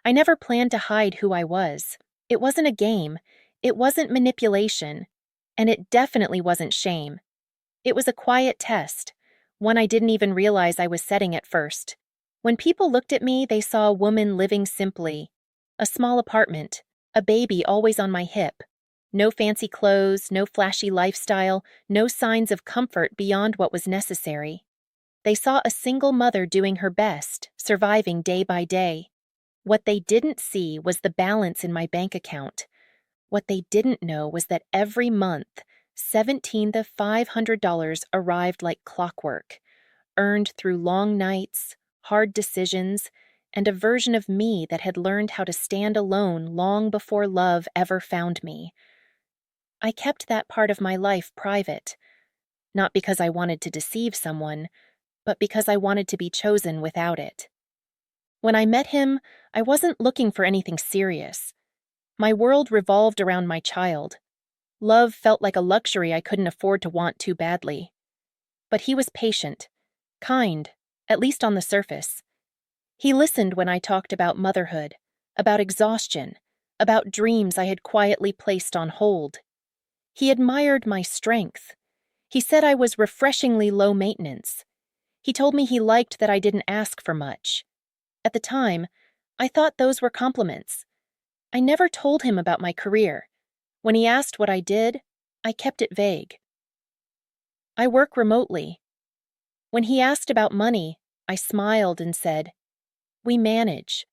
I never planned to hide who I was. It wasn't a game. It wasn't manipulation. And it definitely wasn't shame. It was a quiet test, one I didn't even realize I was setting at first. When people looked at me, they saw a woman living simply. A small apartment, a baby always on my hip. No fancy clothes, no flashy lifestyle, no signs of comfort beyond what was necessary. They saw a single mother doing her best, surviving day by day. What they didn't see was the balance in my bank account. What they didn't know was that every month, $1,700 arrived like clockwork, earned through long nights, hard decisions, and a version of me that had learned how to stand alone long before love ever found me. I kept that part of my life private, not because I wanted to deceive someone, but because I wanted to be chosen without it. When I met him, I wasn't looking for anything serious. My world revolved around my child. Love felt like a luxury I couldn't afford to want too badly. But he was patient, kind, at least on the surface. He listened when I talked about motherhood, about exhaustion, about dreams I had quietly placed on hold. He admired my strength. He said I was refreshingly low maintenance. He told me he liked that I didn't ask for much. At the time, I thought those were compliments. I never told him about my career. When he asked what I did, I kept it vague. I work remotely. When he asked about money, I smiled and said, "We manage."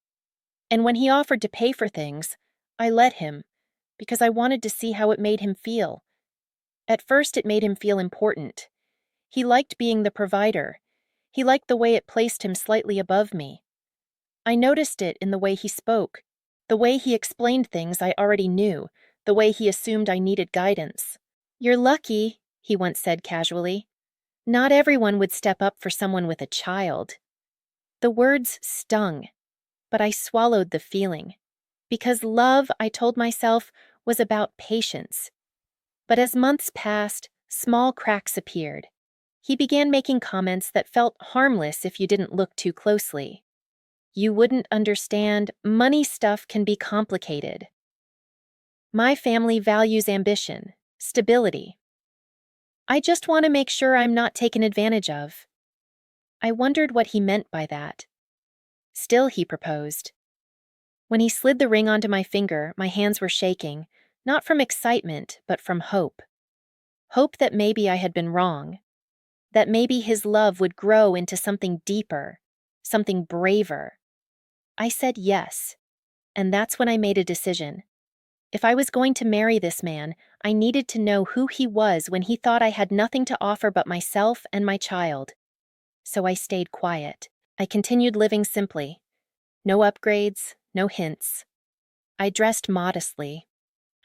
And when he offered to pay for things, I let him, because I wanted to see how it made him feel. At first, it made him feel important. He liked being the provider. He liked the way it placed him slightly above me. I noticed it in the way he spoke, the way he explained things I already knew, the way he assumed I needed guidance. "You're lucky," he once said casually. "Not everyone would step up for someone with a child." The words stung, but I swallowed the feeling. Because love, I told myself, was about patience. But as months passed, small cracks appeared. He began making comments that felt harmless if you didn't look too closely. "You wouldn't understand, money stuff can be complicated. My family values ambition, stability. I just want to make sure I'm not taken advantage of." I wondered what he meant by that. Still, he proposed. When he slid the ring onto my finger, my hands were shaking, not from excitement, but from hope. Hope that maybe I had been wrong. That maybe his love would grow into something deeper, something braver. I said yes, and that's when I made a decision. If I was going to marry this man, I needed to know who he was when he thought I had nothing to offer but myself and my child. So I stayed quiet. I continued living simply. No upgrades, no hints. I dressed modestly.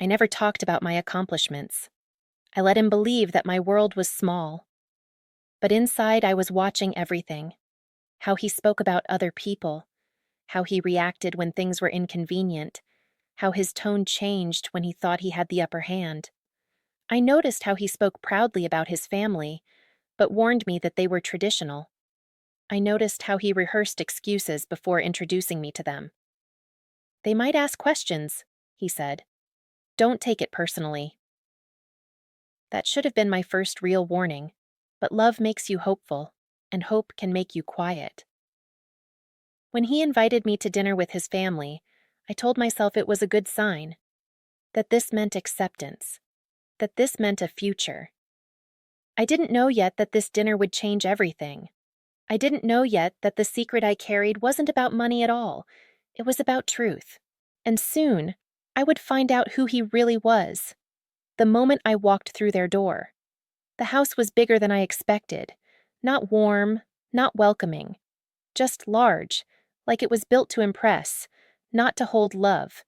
I never talked about my accomplishments. I let him believe that my world was small. But inside, I was watching everything. How he spoke about other people. How he reacted when things were inconvenient. How his tone changed when he thought he had the upper hand. I noticed how he spoke proudly about his family, but warned me that they were traditional. I noticed how he rehearsed excuses before introducing me to them. "They might ask questions," he said. "Don't take it personally." That should have been my first real warning, but love makes you hopeful, and hope can make you quiet. When he invited me to dinner with his family, I told myself it was a good sign, that this meant acceptance, that this meant a future. I didn't know yet that this dinner would change everything. I didn't know yet that the secret I carried wasn't about money at all. It was about truth. And soon, I would find out who he really was. The moment I walked through their door. The house was bigger than I expected. Not warm, not welcoming. Just large, like it was built to impress, not to hold love.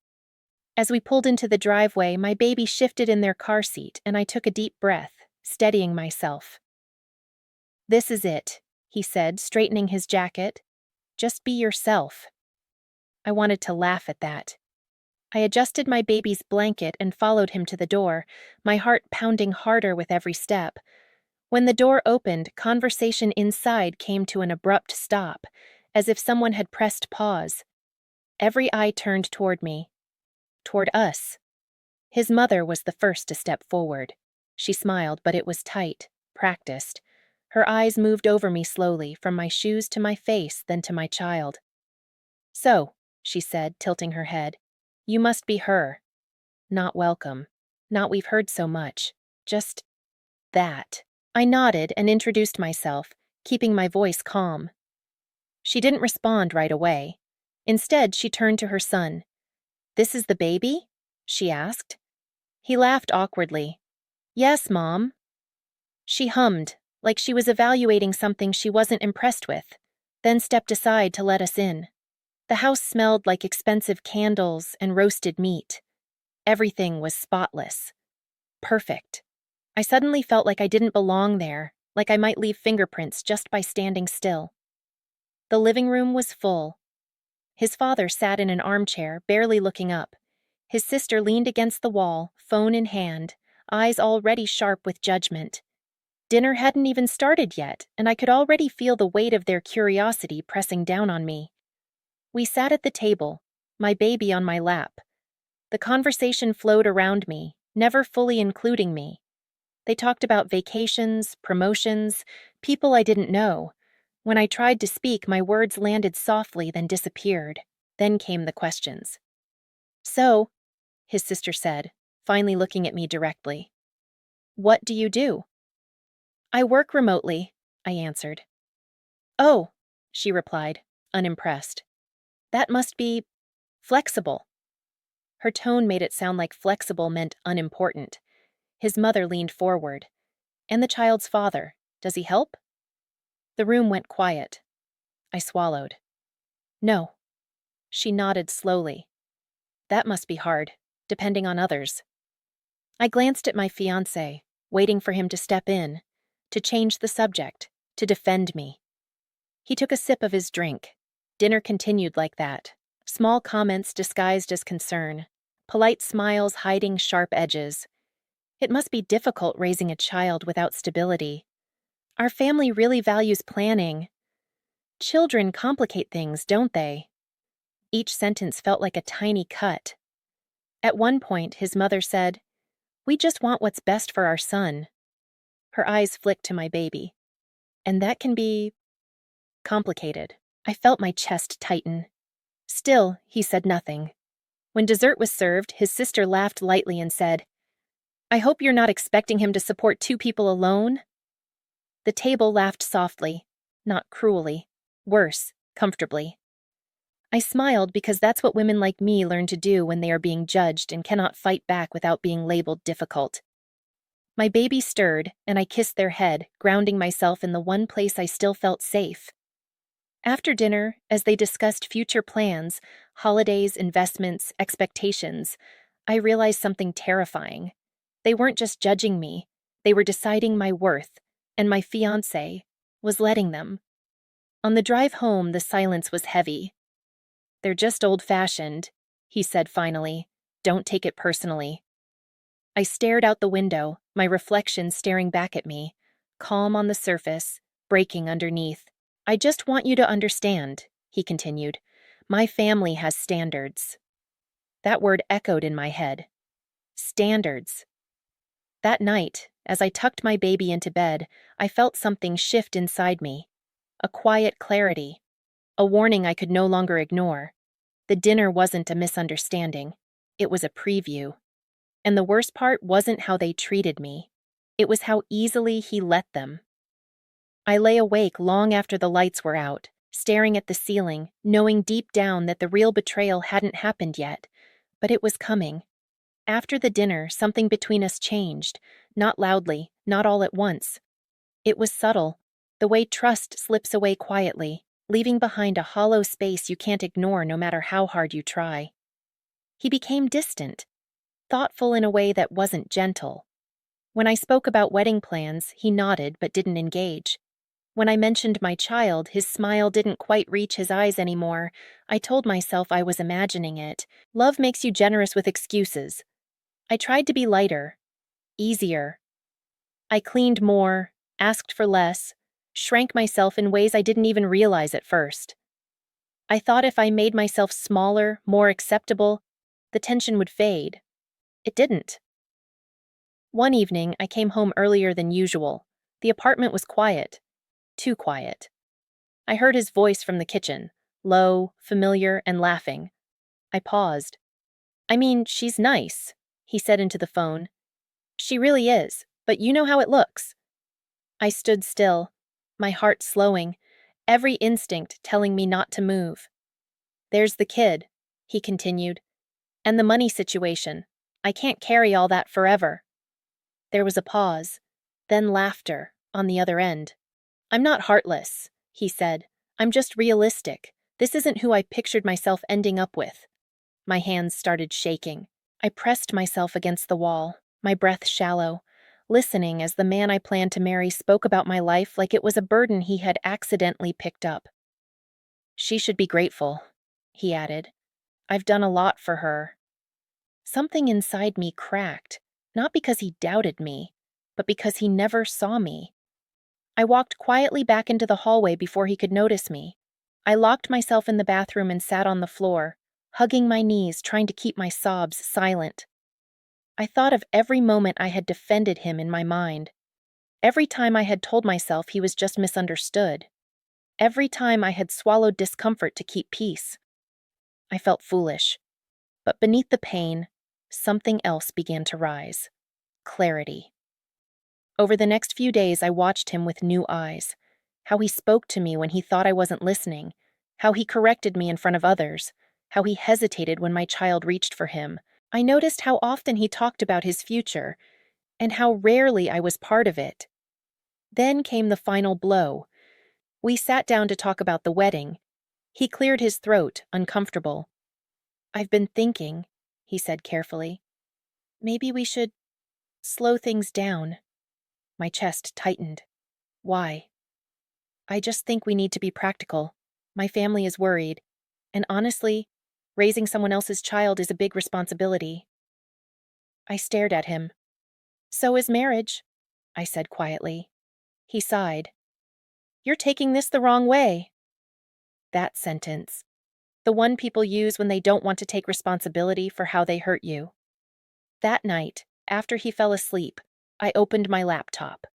As we pulled into the driveway, my baby shifted in their car seat, and I took a deep breath, steadying myself. "This is it," he said, straightening his jacket. "Just be yourself." I wanted to laugh at that. I adjusted my baby's blanket and followed him to the door, my heart pounding harder with every step. When the door opened, conversation inside came to an abrupt stop, as if someone had pressed pause. Every eye turned toward me, toward us. His mother was the first to step forward. She smiled, but it was tight, practiced. Her eyes moved over me slowly, from my shoes to my face, then to my child. "So," she said, tilting her head, "you must be her. Not welcome. Not we've heard so much. Just that." I nodded and introduced myself, keeping my voice calm. She didn't respond right away. Instead, she turned to her son. "This is the baby?" she asked. He laughed awkwardly. "Yes, Mom." She hummed, like she was evaluating something she wasn't impressed with, then stepped aside to let us in. The house smelled like expensive candles and roasted meat. Everything was spotless. Perfect. I suddenly felt like I didn't belong there, like I might leave fingerprints just by standing still. The living room was full. His father sat in an armchair, barely looking up. His sister leaned against the wall, phone in hand, eyes already sharp with judgment. Dinner hadn't even started yet, and I could already feel the weight of their curiosity pressing down on me. We sat at the table, my baby on my lap. The conversation flowed around me, never fully including me. They talked about vacations, promotions, people I didn't know. When I tried to speak, my words landed softly, then disappeared. Then came the questions. "So," his sister said, finally looking at me directly, "what do you do?" "I work remotely," I answered. "Oh," she replied, unimpressed. "That must be flexible." Her tone made it sound like flexible meant unimportant. His mother leaned forward. "And the child's father, does he help?" The room went quiet. I swallowed. "No." She nodded slowly. "That must be hard, depending on others." I glanced at my fiancé, waiting for him to step in, to change the subject, to defend me. He took a sip of his drink. Dinner continued like that. Small comments disguised as concern, polite smiles hiding sharp edges. It must be difficult raising a child without stability. Our family really values planning. Children complicate things, don't they? Each sentence felt like a tiny cut. At one point, his mother said, "We just want what's best for our son." Her eyes flicked to my baby. And that can be complicated. I felt my chest tighten. Still, he said nothing. When dessert was served, his sister laughed lightly and said, "I hope you're not expecting him to support two people alone?" The table laughed softly, not cruelly. Worse, comfortably. I smiled because that's what women like me learn to do when they are being judged and cannot fight back without being labeled difficult. My baby stirred, and I kissed their head, grounding myself in the one place I still felt safe. After dinner, as they discussed future plans, holidays, investments, expectations, I realized something terrifying. They weren't just judging me, they were deciding my worth, and my fiancé was letting them. On the drive home, the silence was heavy. "They're just old-fashioned," he said finally. "Don't take it personally." I stared out the window, my reflection staring back at me, calm on the surface, breaking underneath. "I just want you to understand," he continued. "My family has standards." That word echoed in my head. Standards. That night, as I tucked my baby into bed, I felt something shift inside me. A quiet clarity. A warning I could no longer ignore. The dinner wasn't a misunderstanding. It was a preview. And the worst part wasn't how they treated me. It was how easily he let them. I lay awake long after the lights were out, staring at the ceiling, knowing deep down that the real betrayal hadn't happened yet. But it was coming. After the dinner, something between us changed. Not loudly, not all at once. It was subtle, the way trust slips away quietly, leaving behind a hollow space you can't ignore no matter how hard you try. He became distant, thoughtful in a way that wasn't gentle. When I spoke about wedding plans, he nodded but didn't engage. When I mentioned my child, his smile didn't quite reach his eyes anymore. I told myself I was imagining it. Love makes you generous with excuses. I tried to be lighter, easier. I cleaned more, asked for less, shrank myself in ways I didn't even realize at first. I thought if I made myself smaller, more acceptable, the tension would fade. It didn't. One evening, I came home earlier than usual. The apartment was quiet. Too quiet. I heard his voice from the kitchen, low, familiar, and laughing. I paused. I mean, she's nice, he said into the phone. She really is, but you know how it looks. I stood still, my heart slowing, every instinct telling me not to move. There's the kid, he continued, and the money situation. I can't carry all that forever. There was a pause, then laughter on the other end. I'm not heartless, he said. I'm just realistic. This isn't who I pictured myself ending up with. My hands started shaking. I pressed myself against the wall, my breath shallow, listening as the man I planned to marry spoke about my life like it was a burden he had accidentally picked up. She should be grateful, he added. I've done a lot for her. Something inside me cracked, not because he doubted me, but because he never saw me. I walked quietly back into the hallway before he could notice me. I locked myself in the bathroom and sat on the floor, hugging my knees, trying to keep my sobs silent. I thought of every moment I had defended him in my mind. Every time I had told myself he was just misunderstood. Every time I had swallowed discomfort to keep peace. I felt foolish. But beneath the pain, something else began to rise. Clarity. Over the next few days, I watched him with new eyes. How he spoke to me when he thought I wasn't listening. How he corrected me in front of others. How he hesitated when my child reached for him. I noticed how often he talked about his future, and how rarely I was part of it. Then came the final blow. We sat down to talk about the wedding. He cleared his throat, uncomfortable. I've been thinking, he said carefully. Maybe we should slow things down. My chest tightened. Why? I just think we need to be practical. My family is worried. And honestly, raising someone else's child is a big responsibility. I stared at him. So is marriage, I said quietly. He sighed. You're taking this the wrong way. That sentence. The one people use when they don't want to take responsibility for how they hurt you. That night, after he fell asleep, I opened my laptop.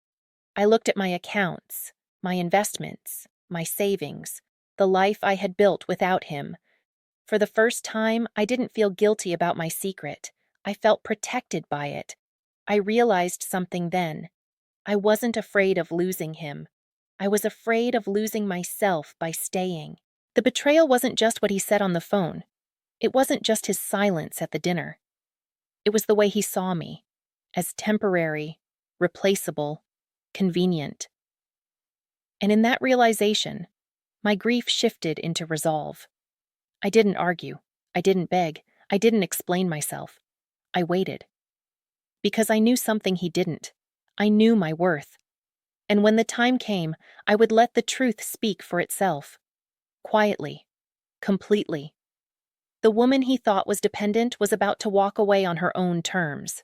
I looked at my accounts, my investments, my savings, the life I had built without him. For the first time, I didn't feel guilty about my secret. I felt protected by it. I realized something then. I wasn't afraid of losing him. I was afraid of losing myself by staying. The betrayal wasn't just what he said on the phone. It wasn't just his silence at the dinner. It was the way he saw me, as temporary, replaceable, convenient. And in that realization, my grief shifted into resolve. I didn't argue. I didn't beg. I didn't explain myself. I waited. Because I knew something he didn't. I knew my worth. And when the time came, I would let the truth speak for itself. Quietly. Completely. The woman he thought was dependent was about to walk away on her own terms.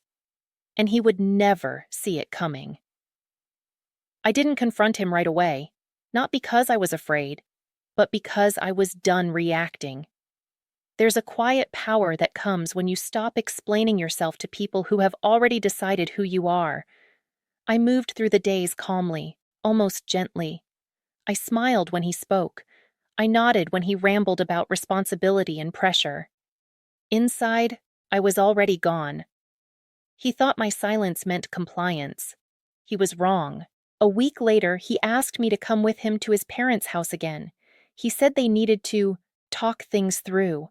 And he would never see it coming. I didn't confront him right away, not because I was afraid, but because I was done reacting. There's a quiet power that comes when you stop explaining yourself to people who have already decided who you are. I moved through the days calmly, almost gently. I smiled when he spoke. I nodded when he rambled about responsibility and pressure. Inside, I was already gone. He thought my silence meant compliance. He was wrong. A week later, he asked me to come with him to his parents' house again. He said they needed to talk things through.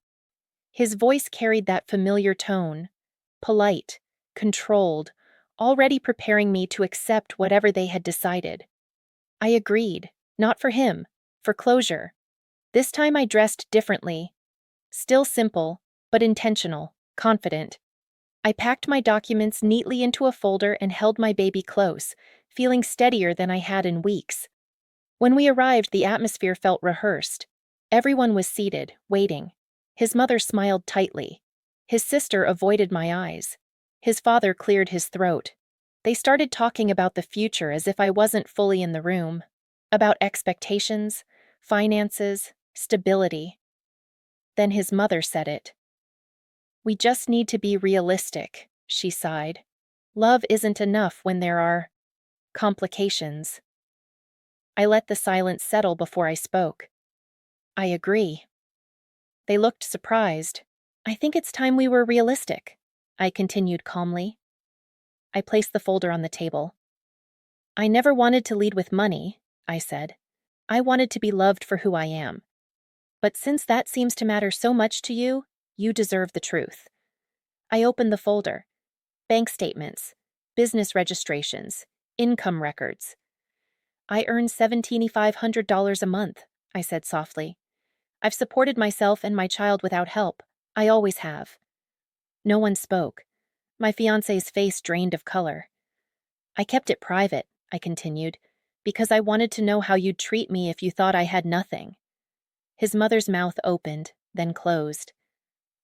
His voice carried that familiar tone, polite, controlled, already preparing me to accept whatever they had decided. I agreed, not for him, for closure. This time I dressed differently. Still simple, but intentional, confident. I packed my documents neatly into a folder and held my baby close, feeling steadier than I had in weeks. When we arrived, the atmosphere felt rehearsed. Everyone was seated, waiting. His mother smiled tightly. His sister avoided my eyes. His father cleared his throat. They started talking about the future as if I wasn't fully in the room. About expectations, finances, stability. Then his mother said it. "We just need to be realistic," she sighed. "Love isn't enough when there are complications." I let the silence settle before I spoke. "I agree." They looked surprised. "I think it's time we were realistic," I continued calmly. I placed the folder on the table. "I never wanted to lead with money," I said. "I wanted to be loved for who I am. But since that seems to matter so much to you, you deserve the truth." I opened the folder. Bank statements, business registrations, income records. "I earn $1,700 a month," I said softly. "I've supported myself and my child without help. I always have." No one spoke. My fiancé's face drained of color. "I kept it private," I continued, "because I wanted to know how you'd treat me if you thought I had nothing." His mother's mouth opened, then closed.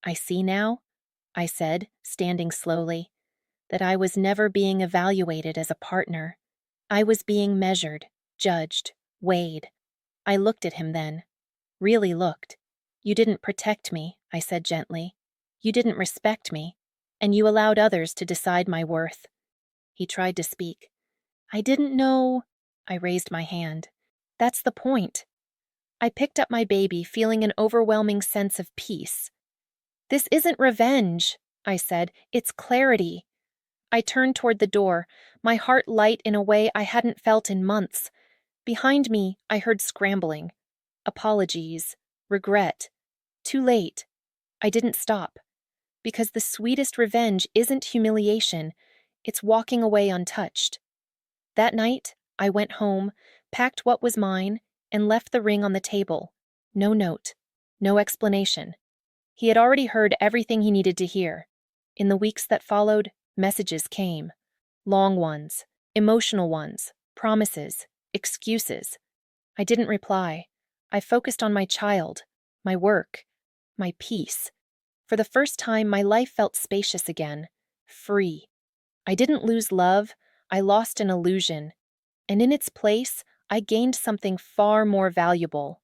"I see now," I said, standing slowly, "that I was never being evaluated as a partner. I was being measured, judged, weighed." I looked at him then. Really looked. "You didn't protect me," I said gently. "You didn't respect me. And you allowed others to decide my worth." He tried to speak. "I didn't know—" I raised my hand. "That's the point." I picked up my baby, feeling an overwhelming sense of peace. "This isn't revenge," I said. "It's clarity." I turned toward the door, my heart light in a way I hadn't felt in months. Behind me, I heard scrambling. Apologies. Regret. Too late. I didn't stop. Because the sweetest revenge isn't humiliation. It's walking away untouched. That night, I went home, packed what was mine, and left the ring on the table. No note. No explanation. He had already heard everything he needed to hear. In the weeks that followed, messages came. Long ones, emotional ones, promises, excuses. I didn't reply. I focused on my child, my work, my peace. For the first time, my life felt spacious again, free. I didn't lose love, I lost an illusion. And in its place, I gained something far more valuable.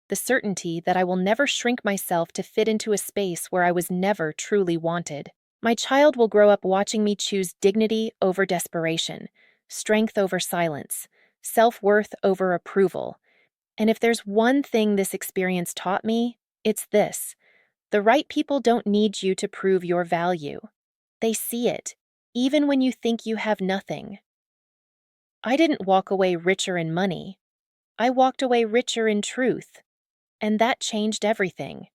The certainty that I will never shrink myself to fit into a space where I was never truly wanted. My child will grow up watching me choose dignity over desperation, strength over silence, self-worth over approval. And if there's one thing this experience taught me, it's this: the right people don't need you to prove your value. They see it, even when you think you have nothing. I didn't walk away richer in money. I walked away richer in truth. And that changed everything.